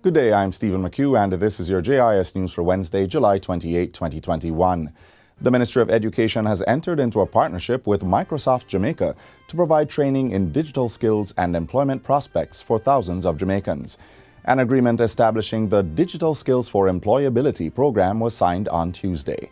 Good day, I'm Stephen McHugh, and this is your JIS News for Wednesday, July 28, 2021. The Ministry of Education has entered into a partnership with Microsoft Jamaica to provide training in digital skills and employment prospects for thousands of Jamaicans. An agreement establishing the Digital Skills for Employability program was signed on Tuesday.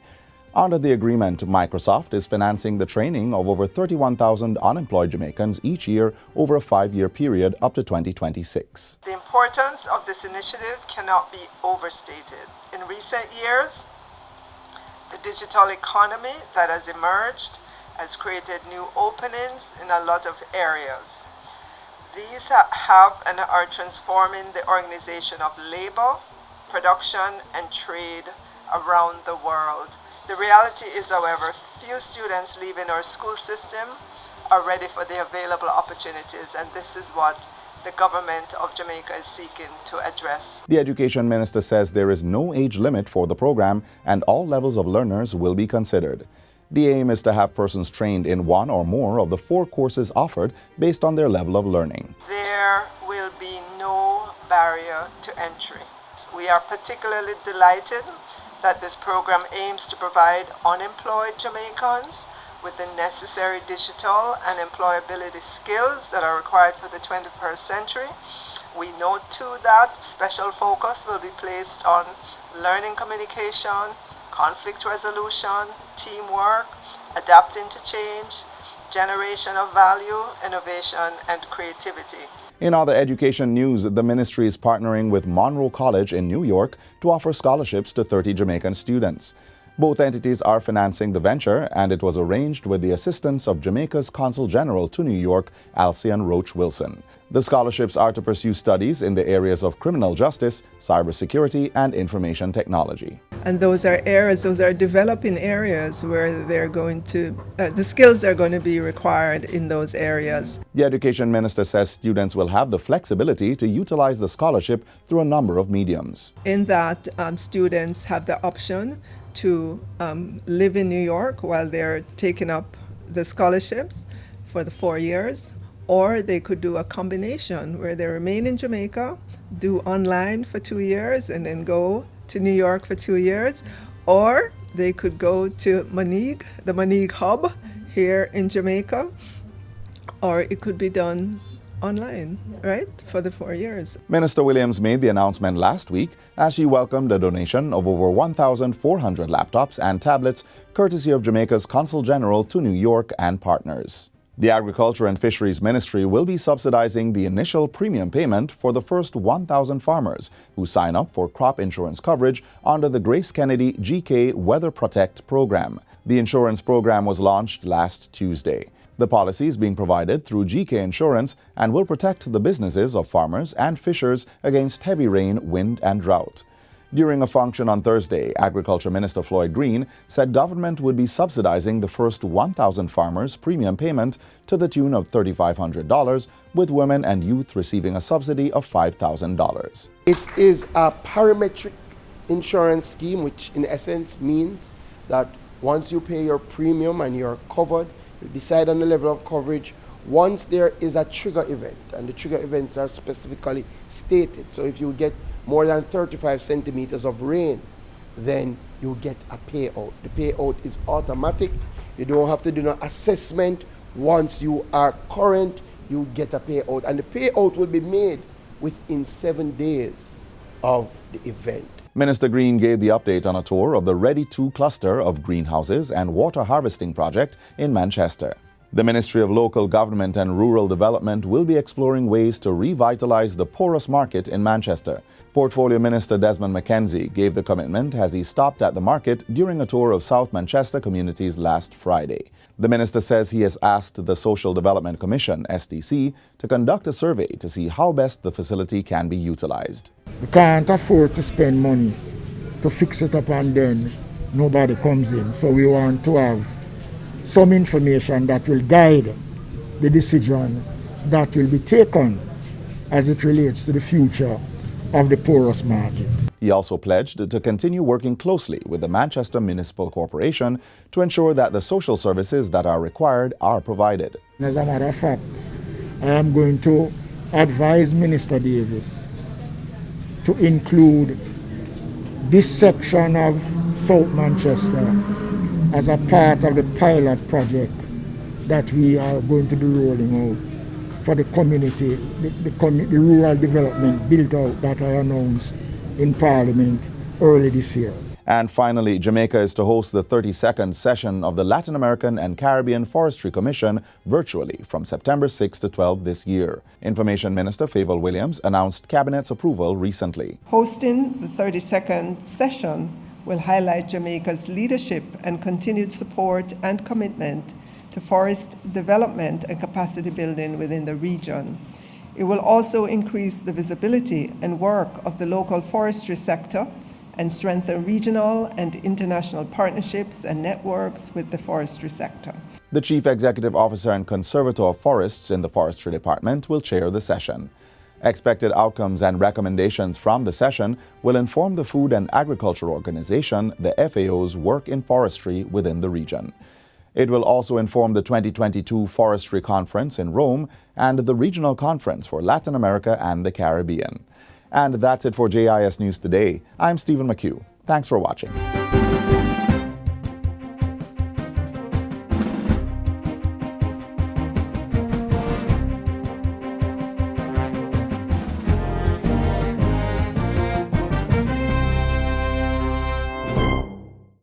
Under the agreement, Microsoft is financing the training of over 31,000 unemployed Jamaicans each year over a 5-year period up to 2026. The importance of this initiative cannot be overstated. In recent years, the digital economy that has emerged has created new openings in a lot of areas. These have and are transforming the organization of labor, production, and trade around the world. The reality is, however, few students leaving our school system are ready for the available opportunities, and this is what the government of Jamaica is seeking to address. The Education Minister says there is no age limit for the program and all levels of learners will be considered. The aim is to have persons trained in one or more of the 4 courses offered based on their level of learning. There will be no barrier to entry. We are particularly delighted that this program aims to provide unemployed Jamaicans with the necessary digital and employability skills that are required for the 21st century. We note too that special focus will be placed on learning communication, conflict resolution, teamwork, adapting to change, generation of value, innovation, and creativity. In other education news, the ministry is partnering with Monroe College in New York to offer scholarships to 30 Jamaican students. Both entities are financing the venture, and it was arranged with the assistance of Jamaica's Consul General to New York, Alcian Roach Wilson. The scholarships are to pursue studies in the areas of criminal justice, cybersecurity, and information technology. And those are areas, those are developing areas where they're going to, the skills are going to be required in those areas. The Education Minister says students will have the flexibility to utilize the scholarship through a number of mediums. In that, students have the option to live in New York while they're taking up the scholarships for the 4 years, or they could do a combination where they remain in Jamaica, do online for 2 years, and then go to New York for 2 years, or they could go to Moneague, the Moneague hub here in Jamaica, or it could be done online, right, for the 4 years. Minister Williams made the announcement last week as she welcomed a donation of over 1,400 laptops and tablets courtesy of Jamaica's Consul General to New York and partners. The Agriculture and Fisheries Ministry will be subsidizing the initial premium payment for the first 1,000 farmers who sign up for crop insurance coverage under the Grace Kennedy GK Weather Protect program. The insurance program was launched last Tuesday. The policy is being provided through GK Insurance and will protect the businesses of farmers and fishers against heavy rain, wind, and drought. During a function on Thursday, Agriculture Minister Floyd Green said government would be subsidizing the first 1,000 farmers' premium payment to the tune of $3,500, with women and youth receiving a subsidy of $5,000. It is a parametric insurance scheme, which in essence means that once you pay your premium and you're covered, you decide on the level of coverage once there is a trigger event, and the trigger events are specifically stated. So if you get more than 35 centimeters of rain, then you get a payout. The payout is automatic. You don't have to do no assessment. Once you are current, you get a payout. And the payout will be made within 7 days of the event. Minister Green gave the update on a tour of the Ready 2 cluster of greenhouses and water harvesting project in Manchester. The Ministry of Local Government and Rural Development will be exploring ways to revitalize the porous market in Manchester. Portfolio Minister Desmond McKenzie gave the commitment as he stopped at the market during a tour of South Manchester communities last Friday. The minister says he has asked the Social Development Commission, SDC, to conduct a survey to see how best the facility can be utilized. We can't afford to spend money to fix it up and then nobody comes in. So we want to have some information that will guide the decision that will be taken as it relates to the future of the porous market. He also pledged to continue working closely with the Manchester Municipal Corporation to ensure that the social services that are required are provided. As a matter of fact, I am going to advise Minister Davis to include this section of South Manchester as a part of the pilot project that we are going to be rolling out for the community, the rural development built out that I announced in Parliament early this year. And finally, Jamaica is to host the 32nd session of the Latin American and Caribbean Forestry Commission virtually from September 6 to 12 this year. Information Minister Favour Williams announced Cabinet's approval recently. Hosting the 32nd session will highlight Jamaica's leadership and continued support and commitment to forest development and capacity building within the region. It will also increase the visibility and work of the local forestry sector and strengthen regional and international partnerships and networks with the forestry sector. The Chief Executive Officer and Conservator of Forests in the Forestry Department will chair the session. Expected outcomes and recommendations from the session will inform the Food and Agriculture Organization, the FAO's work in forestry within the region. It will also inform the 2022 Forestry Conference in Rome and the Regional Conference for Latin America and the Caribbean. And that's it for JIS News Today. I'm Stephen McHugh. Thanks for watching.